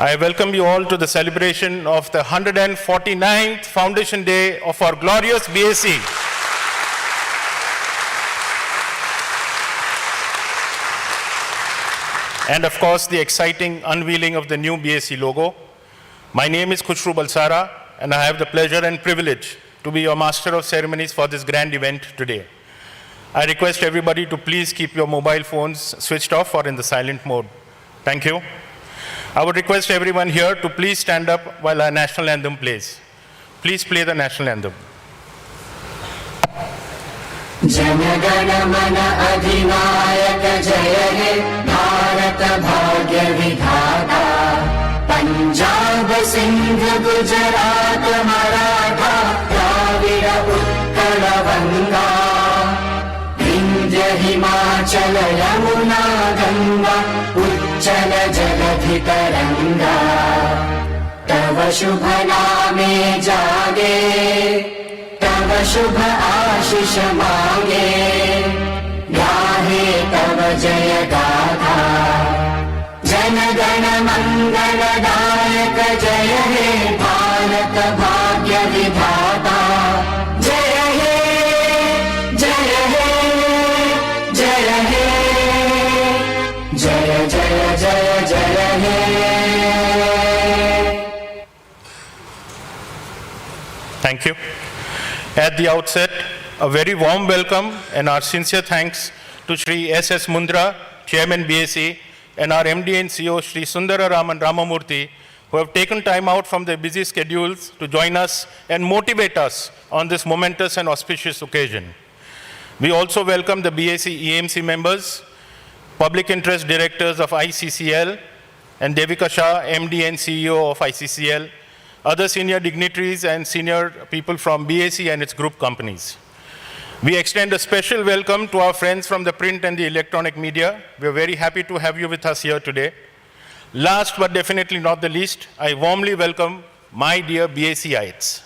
I welcome you all to the celebration of the 149th Foundation Day of our glorious BSE. And of course, the exciting unveiling of the new BSE logo. My name is Khushru Balsara, and I have the pleasure and privilege to be your master of ceremonies for this grand event today. I request everybody to please keep your mobile phones switched off or in the silent mode. Thank you. I would request everyone here to please stand up while our national anthem plays. Please play the national anthem. Janagana mana adhinayaka jaya he Bharata bhagya vidhata Punjab Sindh Gujarat Maratha Dravida Utkala Vanga Vindhya Himachala Yamuna Ganga Uchchala Jaladhi Taranga Tava Shubha Name Jage तव शुभ आशीष मांगे गाहे तव जय गाथा जनगण मंगलदायक जय हे भारत भाग्य विधाता जय हे जय हे जय हे जय जय जय जय हे Thank you. At the outset, a very warm welcome and our sincere thanks to Shri S.S. Mundra, Chairman BSE, and our MD and CEO, Shri Sundara Raman Ramamurthy, who have taken time out from their busy schedules to join us and motivate us on this momentous and auspicious occasion. We also welcome the BSE EMC members, public interest directors of ICCL, and Devika Shah, MD and CEO of ICCL, other senior dignitaries and senior people from BSE and its group companies. We extend a special welcome to our friends from the print and the electronic media. We are very happy to have you with us here today. Last but definitely not the least, I warmly welcome my dear BSEites.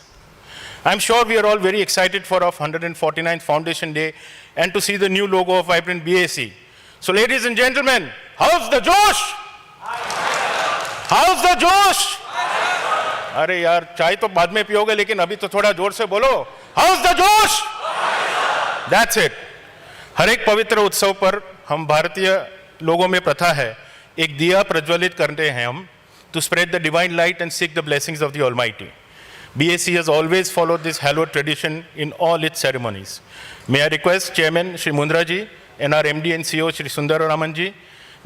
I'm sure we are all very excited for our 149th Foundation Day and to see the new logo of Vibrant BSE. So ladies and gentlemen, how's the Josh? How's the Josh? अरे यार चाय तो बाद में पियोगे लेकिन अभी तो थोड़ा जोर से बोलो हाउस द जोश दैट्स इट हर एक पवित्र उत्सव पर हम भारतीय लोगों में प्रथा है एक दिया प्रज्वलित करते हैं हम to spread the divine light and seek the blessings of the almighty BSE has always followed this hallowed tradition in all its ceremonies. May I request Chairman Shri Mundra ji and our MD and CEO Shri Sundar Raman ji,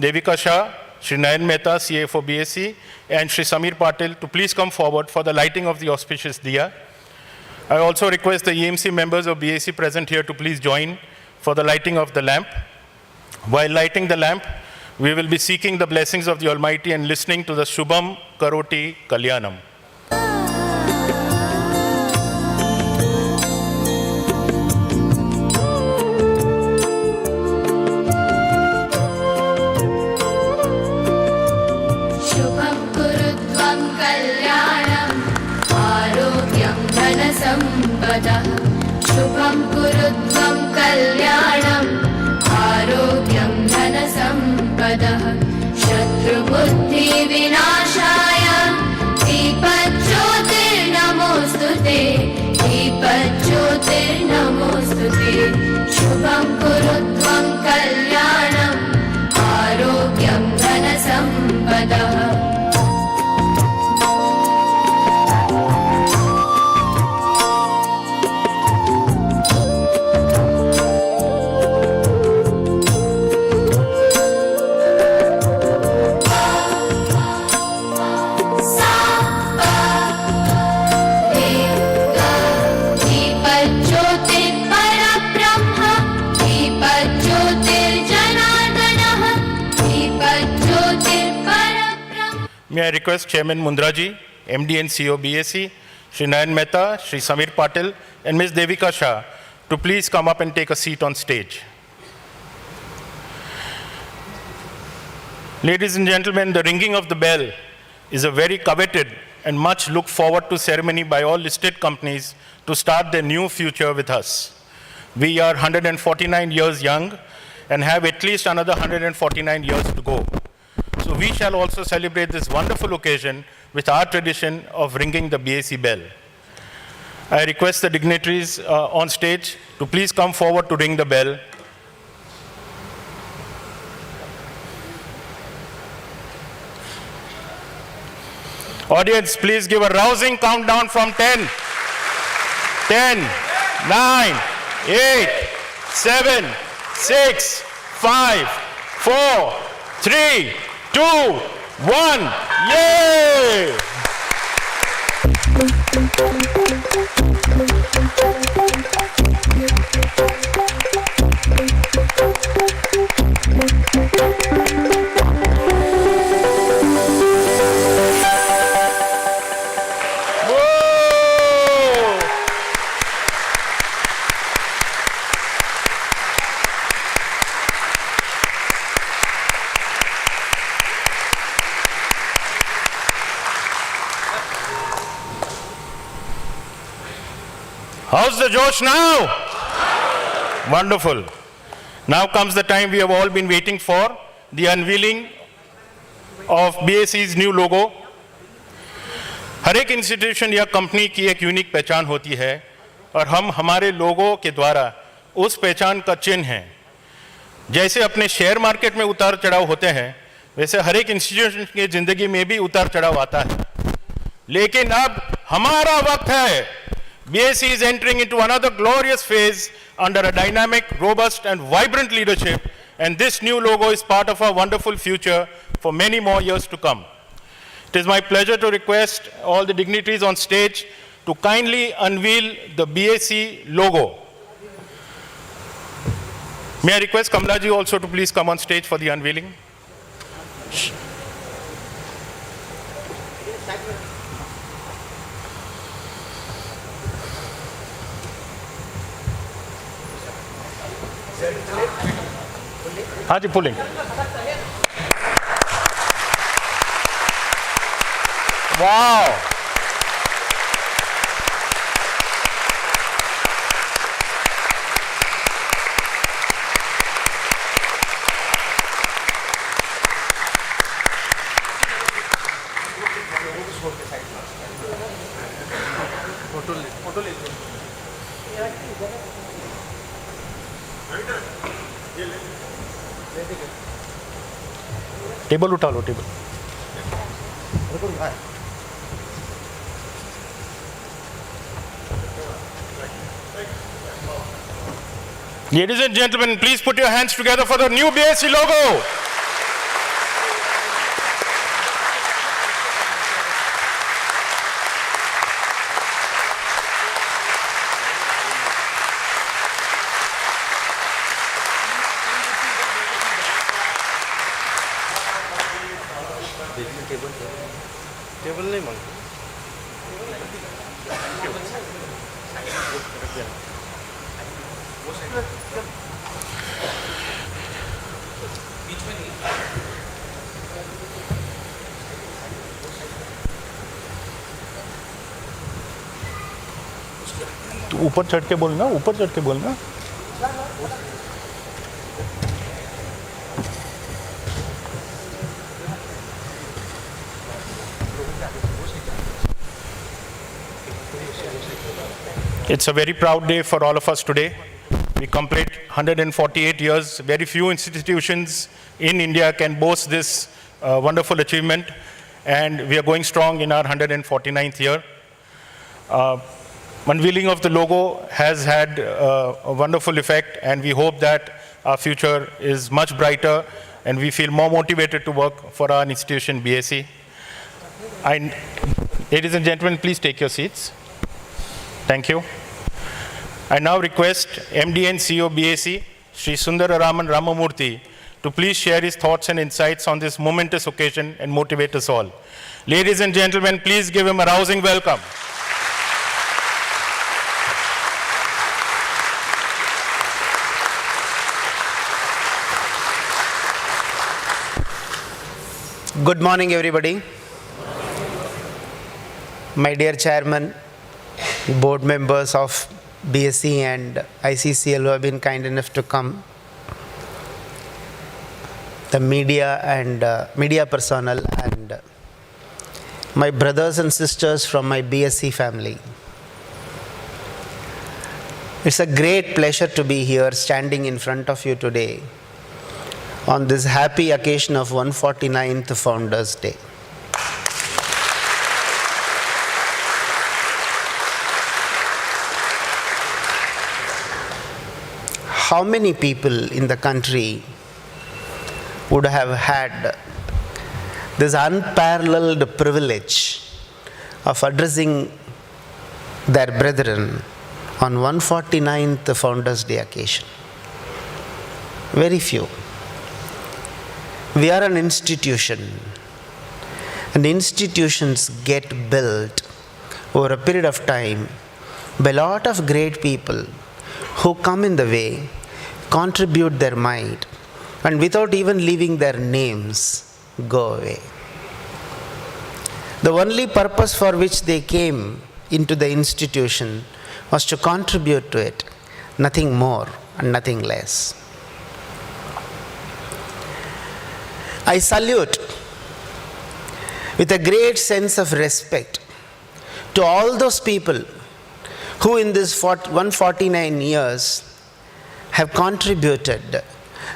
Devika Shah, Shri Nayan Mehta, CA for BSE, and Shri Samir Patil to please come forward for the lighting of the auspicious diya. I also request the EMC members of BSE present here to please join for the lighting of the lamp. While lighting the lamp, we will be seeking the blessings of the Almighty and listening to the Shubham Karoti Kalyanam. शुभं कुरु त्वं कल्याणम् आरोग्यं धनसम्पदः शत्रुबुद्धिविनाशाय दीपज्योतिर्नमोऽस्तु ते दीपज्योतिर्नमोऽस्तु ते शुभं कुरु त्वं कल्याणम् आरोग्यं धनसम्पदः May I request Chairman Mundra ji, MD and CEO BSE, Shri Nayan Mehta, Shri Samir Patil, and Ms. Devika Shah to please come up and take a seat on stage. Ladies and gentlemen, the ringing of the bell is a very coveted and much looked forward to ceremony by all listed companies to start their new future with us. We are 149 years young and have at least another 149 years to go. So we shall also celebrate this wonderful occasion with our tradition of ringing the BSE bell. I request the dignitaries on stage to please come forward to ring the bell. Audience, please give a rousing countdown from 10, 10, 9, 8, 7, 6, 5, 4, 3, 2, 1, yay! How's the Josh now? Wonderful. Now comes the time we have all been waiting for, the unveiling of BSE's new logo. हर एक institution या company की एक unique पहचान होती है और हम हमारे लोगों के द्वारा उस पहचान का चिन्ह हैं। जैसे अपने शेयर मार्केट में उतार चढ़ाव होते हैं वैसे हर एक इंस्टीट्यूशन की जिंदगी में भी उतार चढ़ाव आता है, लेकिन अब हमारा वक्त है। BSE is entering into another glorious phase under a dynamic, robust and vibrant leadership, and this new logo is part of our wonderful future for many more years to come. It is my pleasure to request all the dignitaries on stage to kindly unveil the BSE logo. May I request Kamla ji also to please come on stage for the unveiling. हाँ जी, pulling. Wow, table उठा लो table. Ladies and gentlemen, please put your hands together for the new BSE logo. Table नहीं मांग तो ऊपर चढ़ के बोलना, ऊपर चढ़ के बोलना. It's a very proud day for all of us today. We complete 148 years. Very few institutions in India can boast this wonderful achievement, and we are going strong in our 149th year. Unveiling of the logo has had a wonderful effect, and we hope that our future is much brighter and we feel more motivated to work for our institution BSE. Ladies and gentlemen, please take your seats. Thank you. I now request MD and CEO BSE, Sri Sundararaman Ramamurthy, to please share his thoughts and insights on this momentous occasion and motivate us all. Ladies and gentlemen, please give him a rousing welcome. Good morning, everybody. My dear Chairman, board members of BSE and ICCL who have been kind enough to come, the media and media personnel, and my brothers and sisters from my BSE family. It's a great pleasure to be here standing in front of you today on this happy occasion of 149th Founders Day. How many people in the country would have had this unparalleled privilege of addressing their brethren on 149th Founders Day occasion? Very few. We are an institution, and institutions get built over a period of time by a lot of great people who come in the way, contribute their might, and without even leaving their names, go away. The only purpose for which they came into the institution was to contribute to it, nothing more and nothing less. I salute with a great sense of respect to all those people who in this 149 years have contributed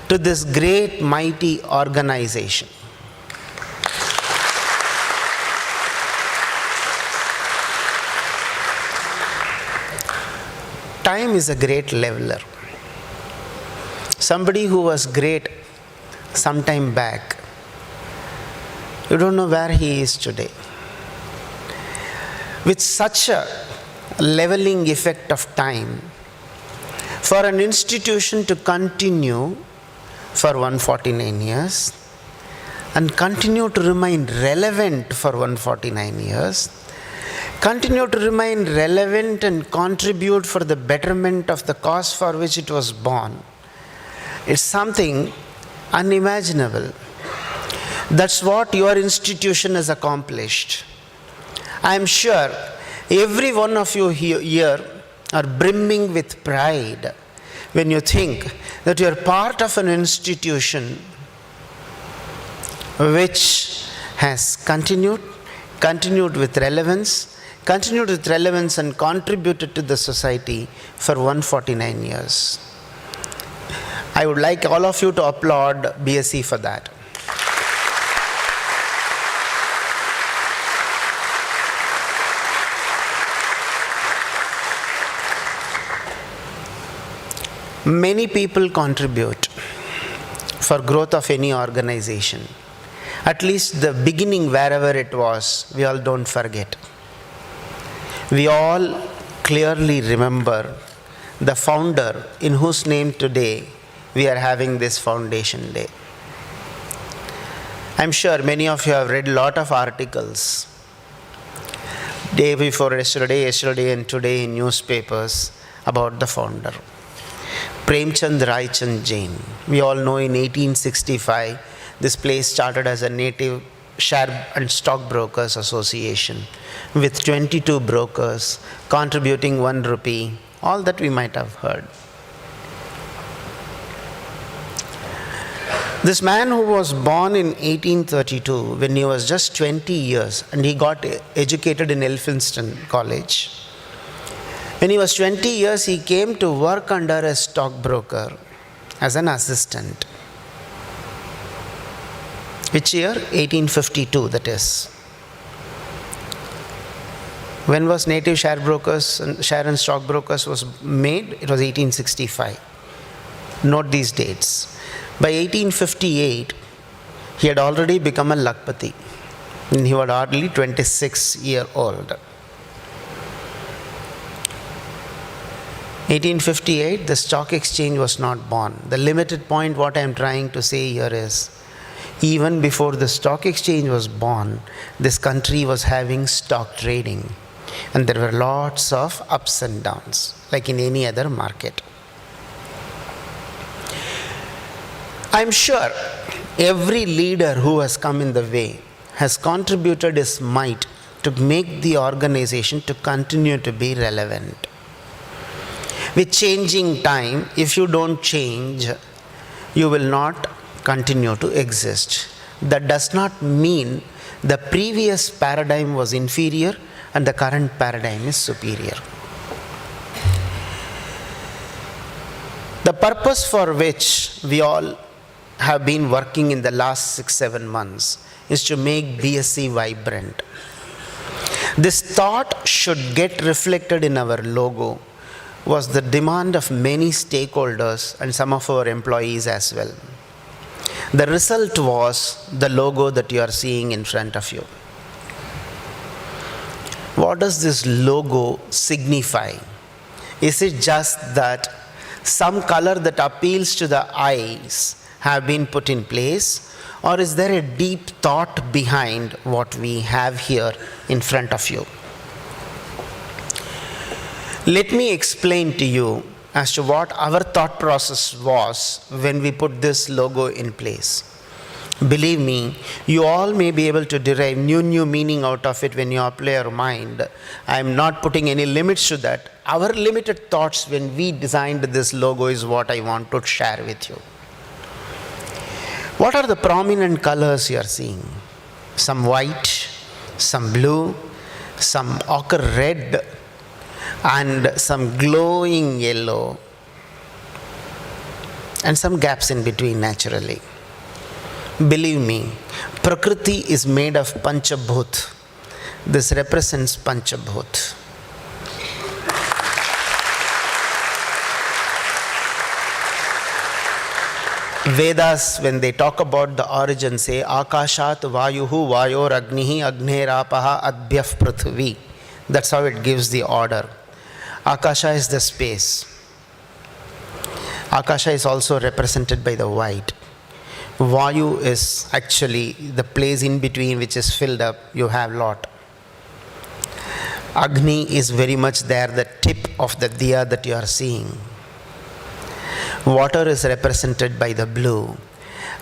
to this great mighty organization. Time is a great leveler. Somebody who was great some time back, you don't know where he is today. With such a leveling effect of time, for an institution to continue for 149 years and continue to remain relevant for 149 years, continue to remain relevant and contribute for the betterment of the cause for which it was born, it's something unimaginable. That's what your institution has accomplished. I am sure every one of you here are brimming with pride when you think that you are part of an institution which has continued with relevance, continued with relevance and contributed to the society for 149 years. I would like all of you to applaud BSE for that. Many people contribute for growth of any organization. At least the beginning, wherever it was, we all don't forget. We all clearly remember the founder in whose name today we are having this Foundation Day. I'm sure many of you have read a lot of articles day before yesterday and today in newspapers about the founder. Premchand Raichandra Jain. We all know in 1865, this place started as a native share and stockbrokers association with 22 brokers contributing 1 rupee, all that we might have heard. This man who was born in 1832 when he was just 20 years and he got educated in Elphinstone College. When he was 20 years, he came to work under a stockbroker as an assistant. Which year? 1852, that is. When was native share and stockbrokers was made? It was 1865. Note these dates. By 1858, he had already become a Lakpati. And he was hardly 26 years old. 1858, the stock exchange was not born. The limited point what I am trying to say here is, even before the stock exchange was born, this country was having stock trading. And there were lots of ups and downs, like in any other market. I'm sure every leader who has come in the way has contributed his might to make the organization to continue to be relevant. With changing time, if you don't change, you will not continue to exist. That does not mean the previous paradigm was inferior and the current paradigm is superior. The purpose for which we all have been working in the last 6-7 months is to make BSE vibrant. This thought should get reflected in our logo was the demand of many stakeholders and some of our employees as well. The result was the logo that you are seeing in front of you. What does this logo signify? Is it just that some color that appeals to the eyes have been put in place, or is there a deep thought behind what we have here in front of you? Let me explain to you as to what our thought process was when we put this logo in place. Believe me, you all may be able to derive new meaning out of it when you apply your mind. I am not putting any limits to that. Our limited thoughts when we designed this logo is what I want to share with you. What are the prominent colors you are seeing? Some white, some blue, some ochre red, and some glowing yellow, and some gaps in between naturally. Believe me, Prakriti is made of Panchabhut. This represents Panchabhut. Vedas, when they talk about the origin, say Akashat Vayuhu Vayor Agnihi Agnerapaha Adbhyaf Prithvi. That's how it gives the order. Akasha is the space. Akasha is also represented by the white. Vayu is actually the place in between which is filled up. You have lot. Agni is very much there, the tip of the diya that you are seeing. Water is represented by the blue,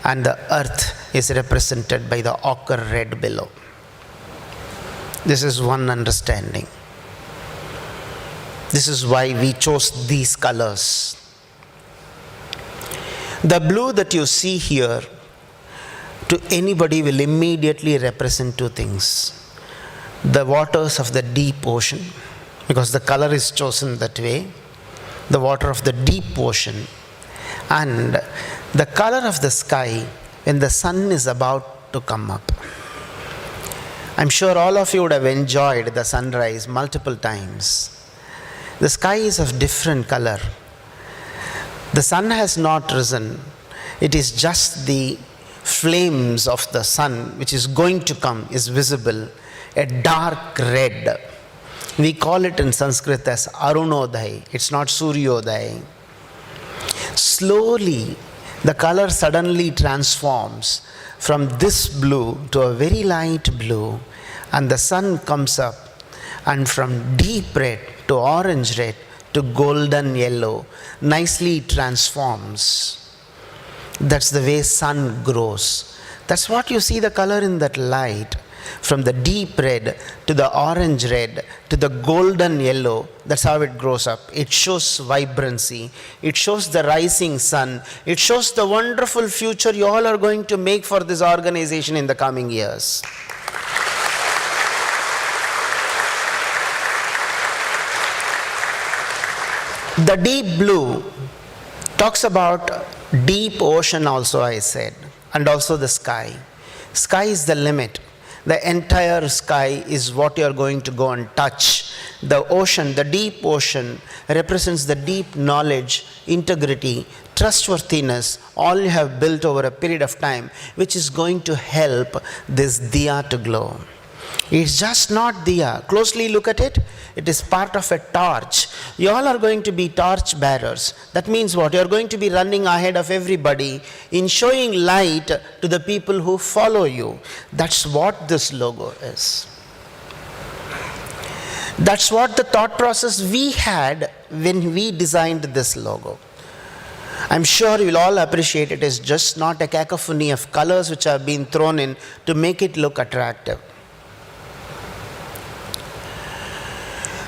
and the earth is represented by the ochre red below. This is one understanding. This is why we chose these colors. The blue that you see here, to anybody will immediately represent two things. the waters of the deep ocean, because the color is chosen that way, the water of the deep ocean, and the color of the sky when the sun is about to come up. I'm sure all of you would have enjoyed the sunrise multiple times. The sky is of different color. The sun has not risen. It is just the flames of the sun which is going to come is visible, a dark red. We call it in Sanskrit as Arunodaya. It's not Suryodaya. Slowly, the color suddenly transforms from this blue to a very light blue, and the sun comes up, and from deep red to orange red to golden yellow nicely transforms. That's the way sun grows. That's what you see the color in that light. From the deep red to the orange red to the golden yellow, that's how it grows up. It shows vibrancy. It shows the rising sun. It shows the wonderful future you all are going to make for this organization in the coming years. The deep blue talks about deep ocean also, I said, and also the sky. Sky is the limit. The entire sky is what you are going to go and touch. The ocean, the deep ocean, represents the deep knowledge, integrity, trustworthiness, all you have built over a period of time, which is going to help this diya to glow. It's just not diya. Closely look at it. It is part of a torch. You all are going to be torch bearers. That means what? You are going to be running ahead of everybody in showing light to the people who follow you. That's what this logo is. That's what the thought process we had when we designed this logo. I'm sure you'll all appreciate it is just not a cacophony of colors which have been thrown in to make it look attractive.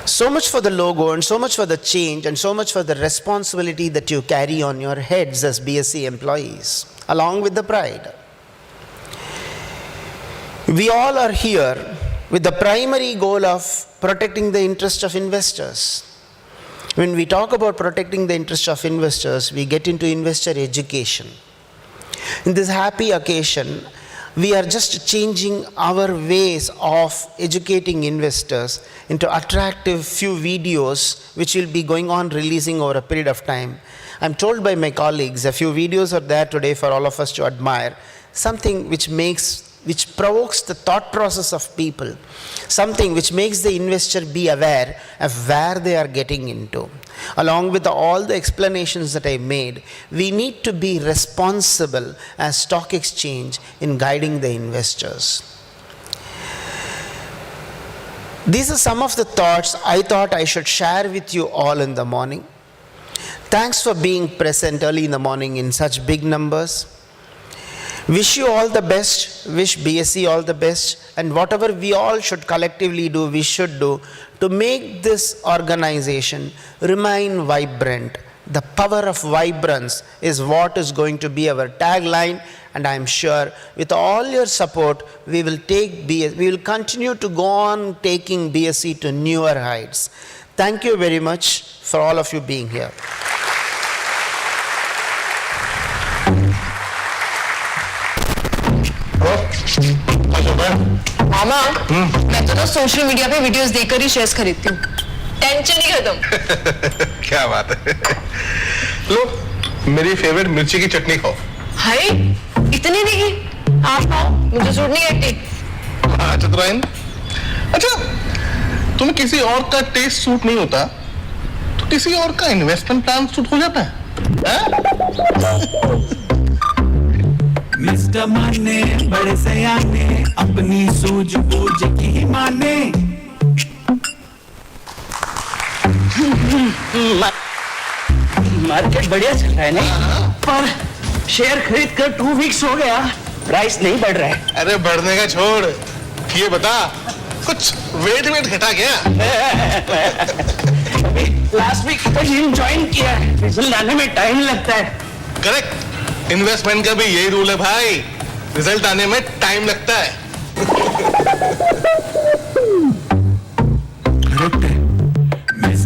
So much for the logo, and so much for the change, and so much for the responsibility that you carry on your heads as BSE employees, along with the pride. We all are here with the primary goal of protecting the interest of investors. When we talk about protecting the interest of investors, we get into investor education. In this happy occasion, we are just changing our ways of educating investors into attractive few videos which will be going on releasing over a period of time. I'm told by my colleagues a few videos are there today for all of us to admire, something which provokes the thought process of people, something which makes the investor be aware of where they are getting into. Along with all the explanations that I made, we need to be responsible as stock exchange in guiding the investors. These are some of the thoughts I thought I should share with you all in the morning. Thanks for being present early in the morning in such big numbers. Wish you all the best, wish BSE all the best, and whatever we all should collectively do, we should do to make this organization remain vibrant. The power of vibrance is what is going to be our tagline, and I am sure with all your support, we will continue to go on taking BSE to newer heights. Thank you very much for all of you being here. मामा मैं तो social media पे videos देखकर ही shares खरीदती हूँ, tension ही खत्म। क्या बात है। लो मेरी फेवरेट मिर्ची की चटनी खाओ। हाय इतनी नहीं, आप खाओ, मुझे सूट नहीं करती। हाँ चतुरायन, अच्छा तुम्हें किसी और का टेस्ट सूट नहीं होता तो किसी और का इन्वेस्टमेंट प्लान सूट हो जाता है? मिस्टर माने बड़े सयाने अपनी सूझबूझ की माने। मार्केट बढ़िया चल रहा है नहीं, पर शेयर खरीद कर 2 वीक्स हो गया, प्राइस नहीं बढ़ रहा है। अरे बढ़ने का छोड़, ये बता कुछ वेट घटा क्या? लास्ट वीक तो जिम ज्वाइन किया है, रिजल्ट आने में टाइम लगता है। करेक्ट, इन्वेस्टमेंट का भी यही रूल है भाई, रिजल्ट आने में टाइम लगता है।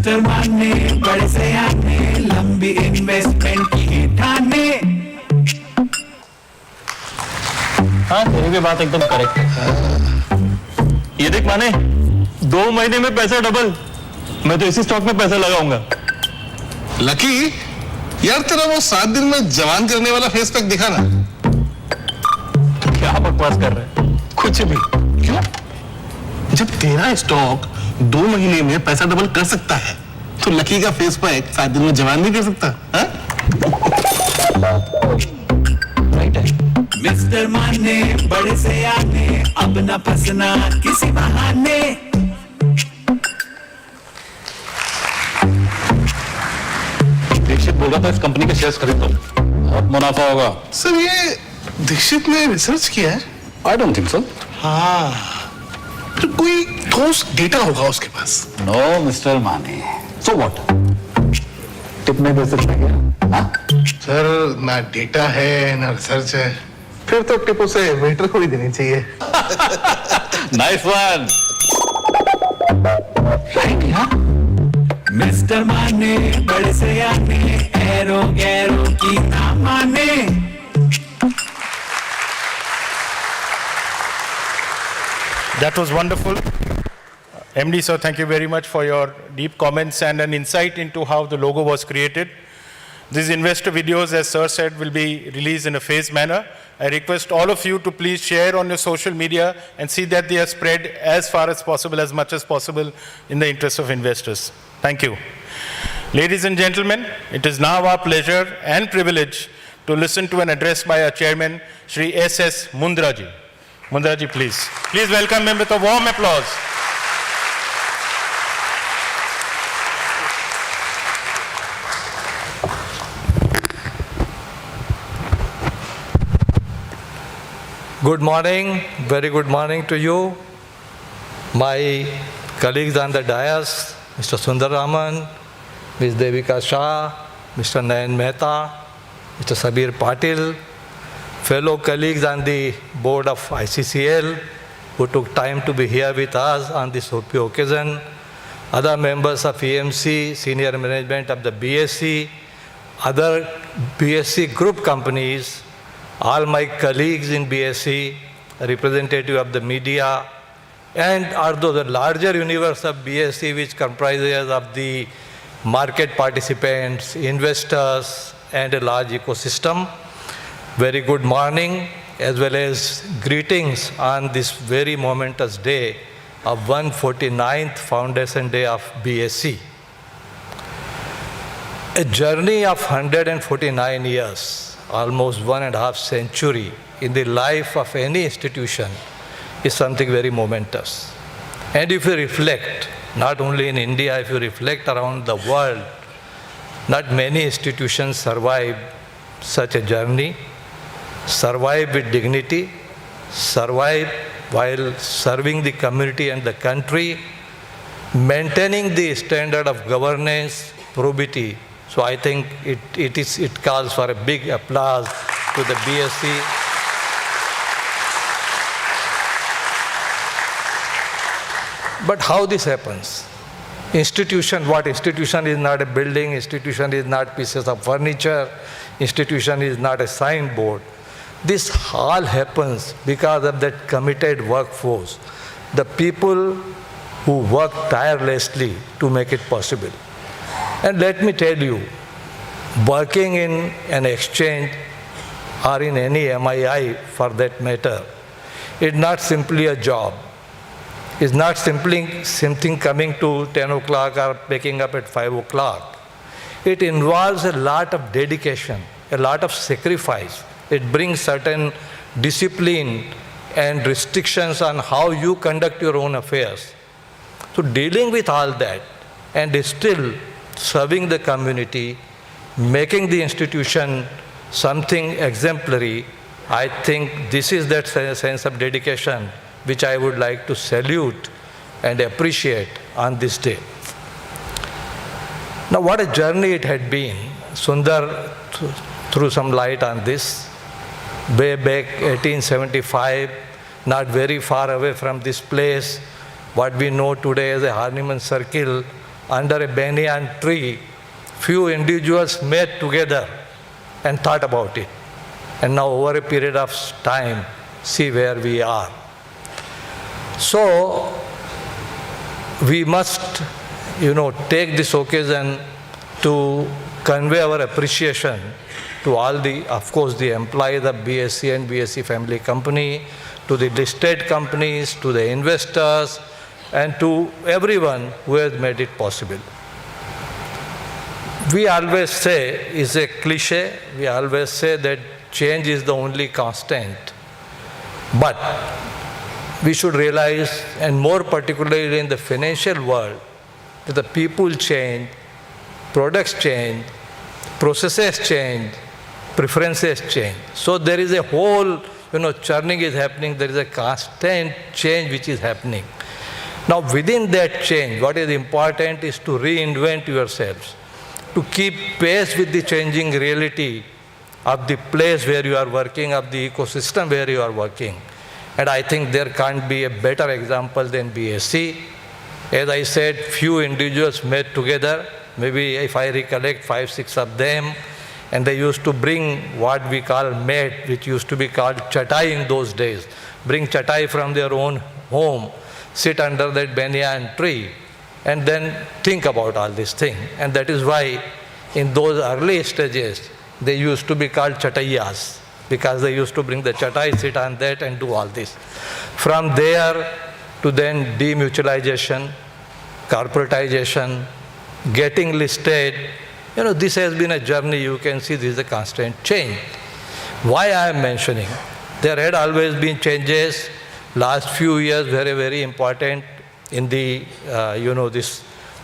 मिस्टर माने बड़े सयाने लंबी इन्वेस्टमेंट की ठाने। हाँ तेरी भी बात एकदम करेक्ट है। ये देख माने 2 महीने में पैसा डबल। मैं तो इसी स्टॉक में पैसा लगाऊंगा। लकी यार तेरा वो 7 दिन में जवान करने वाला फेस पैक दिखा ना। क्या बकवास कर रहे हैं? कुछ भी क्यों? जब तेरा स्टॉक 2 महीने में पैसा डबल कर सकता है तो लकी का फेस पैक 7 दिन में जवान नहीं कर सकता? राइट है। मिस्टर माने बड़े सयाने अब न फंसना किसी बहाने। दीक्षित बोल रहा था इस कंपनी के शेयर्स खरीद लो, बहुत मुनाफा होगा। सर ये दीक्षित ने रिसर्च किया है? I don't think so. हाँ तो कोई ठोस डेटा होगा उसके पास। नो मिस्टर माने। So what? टिप नहीं दे सकते क्या? हाँ? सर ना डेटा है ना रिसर्च है, फिर तो टिप उसे वेटर को ही देनी चाहिए। Nice one. राइट यार। मिस्टर माने बड़े सयाने एरो गैरो की ना माने। That was wonderful. MD sir, thank you very much for your deep comments and an insight into how the logo was created. These investor videos, as sir said, will be released in a phased manner. I request all of you to please share on your social media and see that they are spread as far as possible, as much as possible, in the interest of investors. Thank you. Ladies and gentlemen, it is now our pleasure and privilege to listen to an address by our chairman, Shri S.S. Mundraji. Mundraji, please. Please welcome him with a warm applause. Good morning, very good morning to you, my colleagues on the dais, Mr. Sundaraman, Ms. Devika Shah, Mr. Nayan Mehta, Mr. Sabir Patil, fellow colleagues on the board of ICCL who took time to be here with us on this occasion, other members of EMC, senior management of the BSE, other BSE group companies, all my colleagues in BSE, representative of the media, and although the larger universe of BSE, which comprises of the market participants, investors, and a large ecosystem, very good morning, as well as greetings on this very momentous day of 149th Foundation Day of BSE. A journey of 149 years, almost 1.5 century in the life of any institution is something very momentous. And if you reflect, not only in India, if you reflect around the world, not many institutions survive such a journey, survive with dignity, survive while serving the community and the country, maintaining the standard of governance, probity. So I think it calls for a big applause to the BSE. But how this happens? What institution is not a building, institution is not pieces of furniture, institution is not a signboard. This all happens because of that committed workforce, the people who work tirelessly to make it possible. And let me tell you, working in an exchange or in any MII for that matter, is not simply a job. It's not simply something coming to 10 o'clock or waking up at 5 o'clock. It involves a lot of dedication, a lot of sacrifice. It brings certain discipline and restrictions on how you conduct your own affairs. So dealing with all that and still serving the community, making the institution something exemplary, I think this is that sense of dedication which I would like to salute and appreciate on this day. Now what a journey it had been. Sundar threw some light on this. Way back 1875, not very far away from this place, what we know today as a Harniman Circle under a banyan tree, few individuals met together and thought about it. And now over a period of time, see where we are. So, we must, take this occasion to convey our appreciation to all the, of course, the employees of BSE and BSE family company, to the listed companies, to the investors, and to everyone who has made it possible. We always say, it's a cliche, we always say that change is the only constant. But we should realize, and more particularly in the financial world, that the people change, products change, processes change, preferences change. So there is a whole, churning is happening, there is a constant change which is happening. Now within that change, what is important is to reinvent yourselves, to keep pace with the changing reality of the place where you are working, of the ecosystem where you are working. And I think there can't be a better example than BSE. As I said, few individuals met together, maybe if I recollect 5, 6 of them, and they used to bring what we call mat, which used to be called chatai in those days. Bring chatai from their own home, sit under that banyan tree, and then think about all these things. And that is why in those early stages, they used to be called chataiyas, because they used to bring the chatai, sit on that and do all this. From there to then demutualization, corporatization, getting listed, this has been a journey. You can see this is a constant change. Why I am mentioning? There had always been changes. Last few years, very, very important in the, this,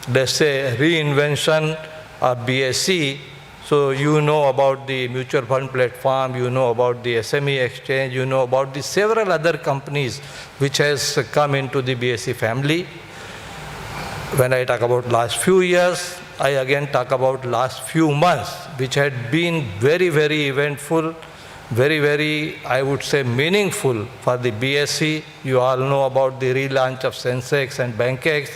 let's say, reinvention of BSE. So you know about the mutual fund platform, you know about the SME exchange, you know about the several other companies which has come into the BSE family. When I talk about last few years, I again talk about last few months, which had been very, very eventful, very, very, I would say, meaningful for the BSE. You all know about the relaunch of Sensex and BankX.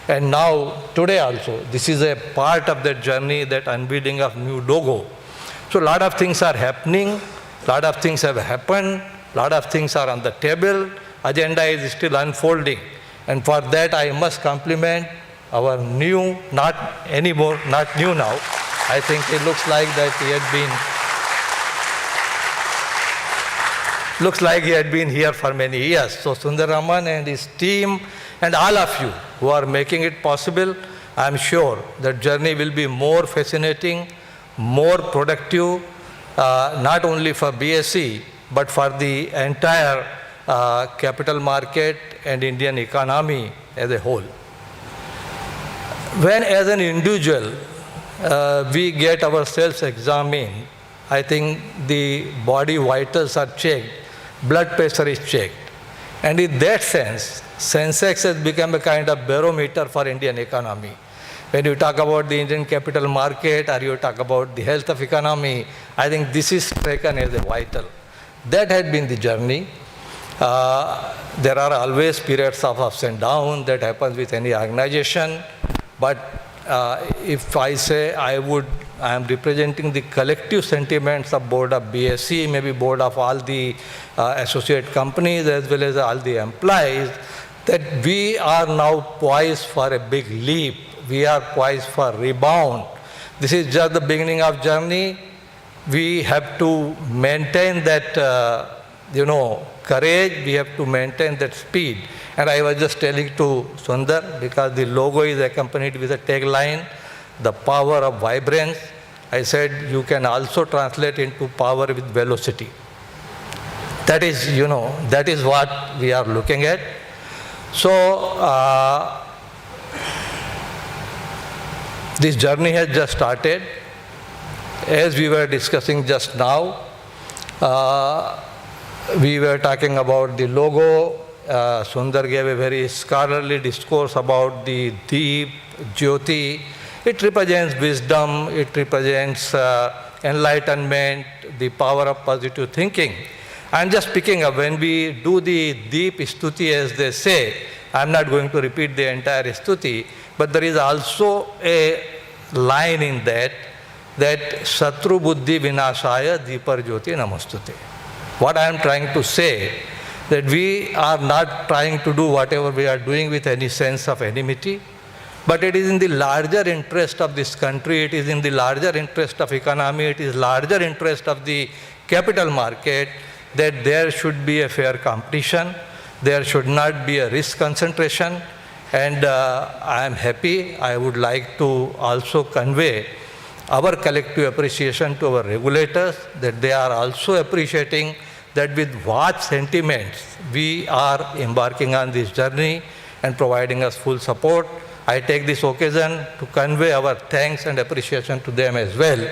And now, today also, this is a part of that journey, that unveiling of new logo. So a lot of things are happening, a lot of things have happened, a lot of things are on the table, agenda is still unfolding. And for that, I must compliment our new, not anymore, not new now. I think it looks like that he had been here for many years. So Sundaraman and his team and all of you who are making it possible, I am sure that journey will be more fascinating, more productive, not only for BSE, but for the entire capital market and Indian economy as a whole. When as an individual, we get ourselves examined, I think the body vitals are checked, blood pressure is checked. And in that sense, Sensex has become a kind of barometer for Indian economy. When you talk about the Indian capital market or you talk about the health of economy, I think this is taken as a vital. That had been the journey. There are always periods of ups and downs that happens with any organization. But if I say I am representing the collective sentiments of board of BSE, maybe board of all the associate companies as well as all the employees, that we are now poised for a big leap. We are poised for rebound. This is just the beginning of journey. We have to maintain that, courage. We have to maintain that speed. And I was just telling to Sundar, because the logo is accompanied with a tagline, the power of vibrance. I said you can also translate into power with velocity. That is, that is what we are looking at. So, this journey has just started. As we were discussing just now, we were talking about the logo. Sundar gave a very scholarly discourse about the Deep, Jyoti. It represents wisdom, it represents enlightenment, the power of positive thinking. I'm just picking up, when we do the Deep Stuti, as they say, I'm not going to repeat the entire Stuti, but there is also a line in that Shatru Buddhi Vinashaya Deepar Jyoti Namostute. What I am trying to say, that we are not trying to do whatever we are doing with any sense of enmity, but it is in the larger interest of this country, it is in the larger interest of economy, it is larger interest of the capital market that there should be a fair competition, there should not be a risk concentration, and I am happy. I would like to also convey our collective appreciation to our regulators, that they are also appreciating that with what sentiments we are embarking on this journey and providing us full support. I take this occasion to convey our thanks and appreciation to them as well.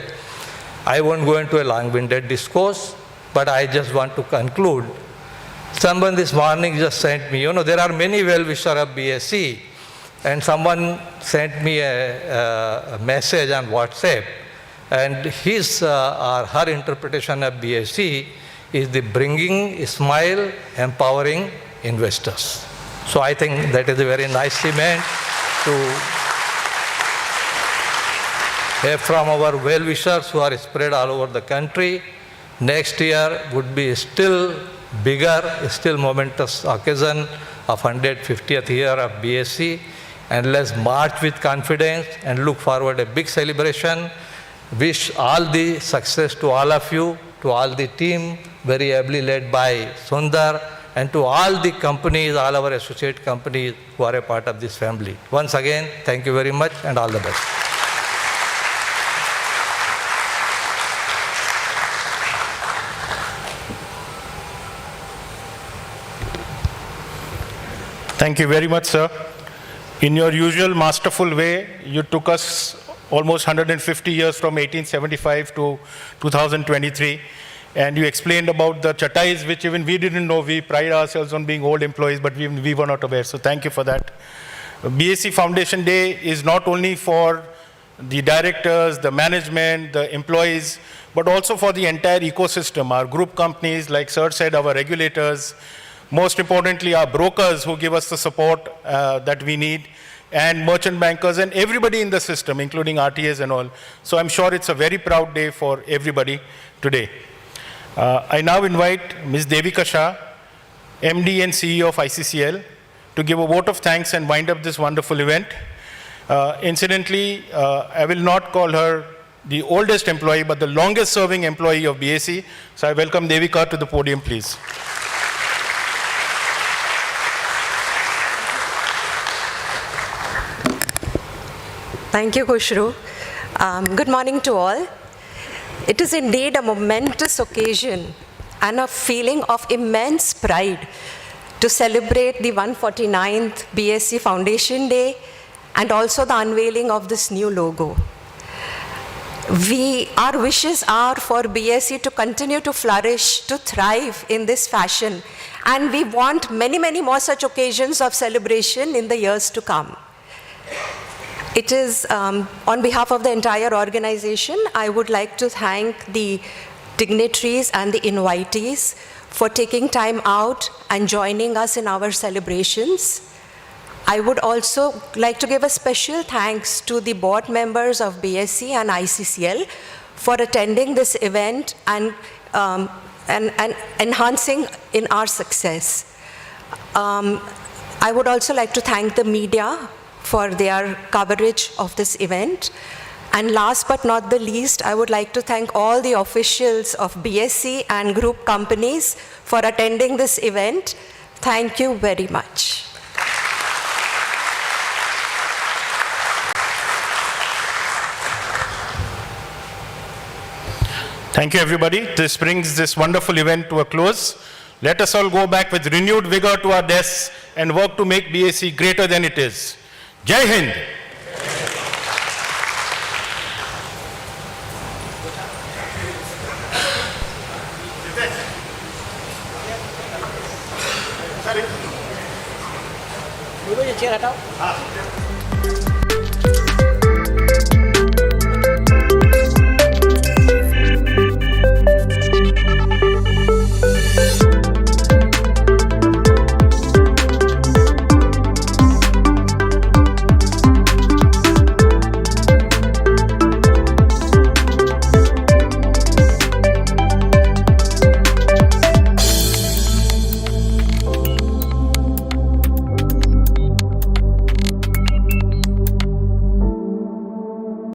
I won't go into a long-winded discourse, but I just want to conclude. Someone this morning just sent me, there are many well-wishers of BSE, and someone sent me a message on WhatsApp, and his or her interpretation of BSE is the bringing smile, empowering investors. So I think that is a very nice statement to have from our well-wishers who are spread all over the country. Next year would be still bigger, still momentous occasion of 150th year of BSE, and let's march with confidence and look forward a big celebration. Wish all the success to all of you, to all the team, very ably led by Sundar, and to all the companies, all our associate companies who are a part of this family. Once again, thank you very much and all the best. Thank you very much, sir. In your usual masterful way, you took us almost 150 years from 1875 to 2023. And you explained about the chatais, which even we didn't know. We pride ourselves on being old employees, but we were not aware. So thank you for that. BSE Foundation Day is not only for the directors, the management, the employees, but also for the entire ecosystem, our group companies, like Sir said, our regulators, most importantly, our brokers who give us the support that we need, and merchant bankers and everybody in the system, including RTAs and all. So I'm sure it's a very proud day for everybody today. I now invite Ms. Devika Shah, MD and CEO of ICCL, to give a vote of thanks and wind up this wonderful event. Incidentally, I will not call her the oldest employee, but the longest serving employee of BSE. So I welcome Devika to the podium, please. Thank you, Khushru. Good morning to all. It is indeed a momentous occasion and a feeling of immense pride to celebrate the 149th BSE Foundation Day and also the unveiling of this new logo. Our wishes are for BSE to continue to flourish, to thrive in this fashion, and we want many, many more such occasions of celebration in the years to come. It is, on behalf of the entire organization, I would like to thank the dignitaries and the invitees for taking time out and joining us in our celebrations. I would also like to give a special thanks to the board members of BSE and ICCL for attending this event and enhancing in our success. I would also like to thank the media for their coverage of this event. And last but not the least, I would like to thank all the officials of BSE and group companies for attending this event. Thank you very much. Thank you, everybody. This brings this wonderful event to a close. Let us all go back with renewed vigor to our desks and work to make BSE greater than it is. Jai Hind! chair हटाओ